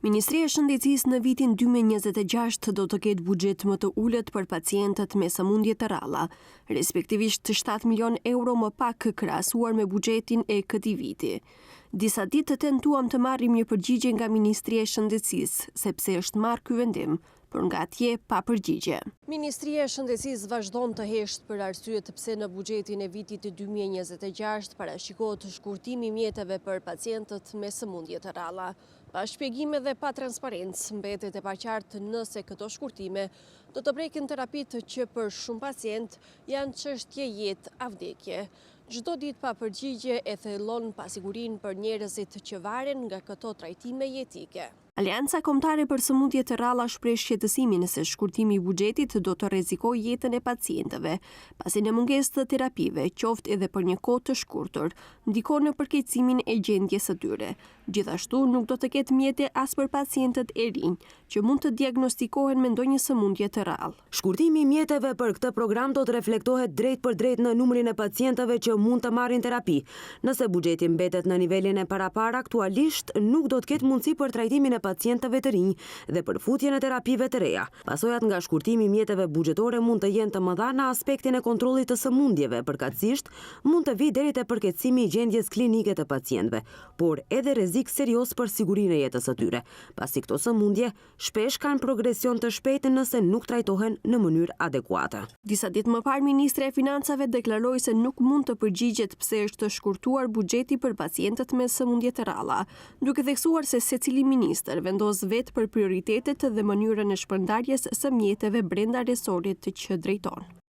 Ministria e Shëndetësisë në vitin 2026 do të ketë buxhet më të ulët për pacientët me sëmundje të ralla, respektivisht 7 milion euro më pak krahasuar me buxhetin e këtij viti. Disa ditë të tentuam të marrim një përgjigje nga Ministria e Shëndetësisë, sepse është marrë ky vendim, por nga atje pa përgjigje. Ministria e Shëndetësisë vazhdon të heshtë për arsyet pse në buxhetin e vitit 2026 parashikohet shkurtimi i mjeteve për pacientët me sëmundje të ralla. Pa shpjegime dhe pa transparencë, mbetet e paqartë nëse këto shkurtime do të prekin terapitë që për shumë pacient janë çështje jetë a vdekje. Çdo ditë pa përgjigje e thellon pasigurinë për njerëzit që varen nga këto trajtime jetike. Alianca Kombëtare për Sëmundje të Ralla shpreh shqetësimin se shkurtimi i buxhetit do të rrezikojë jetën e pacientëve, pasi në mungesë të terapive, qoftë edhe për një kohë të shkurtër, ndikon në përkeqësimin e gjendjes së tyre. Gjithashtu nuk do të ketë mjete as për pacientët e rinj, që mund të diagnostikohen me ndonjë sëmundje të rrallë. Shkurtimi i mjeteve për këtë program do të reflektohet drejt për drejt në numrin e pacientëve që mund të marrin terapi. Nëse buxheti mbetet në nivelin e parapar aktualisht, nuk do të ketë mundësi për trajtimin e pacientëve të rinj dhe për futjen e terapive të reja. Pasojat nga shkurtimi i mjeteve buxhetore mund të jenë të mëdha në aspektin e kontrollit të sëmundjeve, përkatësisht mund të vijë deri te përkeqësimi i gjendjes klinike të pacientëve, por edhe rrezik serioz për sigurinë e jetës së tyre, pasi këto sëmundje shpesh kanë progresion të shpejtë nëse nuk trajtohen në mënyrë adekuate. Disa ditë më parë, Ministra e Financave deklaroi se nuk mund të përgjigjet pse është shkurtuar buxheti për pacientët me sëmundje të ralla, duke theksuar se secili ministër vendos vetë për prioritetet dhe mënyrën e shpërndarjes së mjeteve brenda resortit që drejton.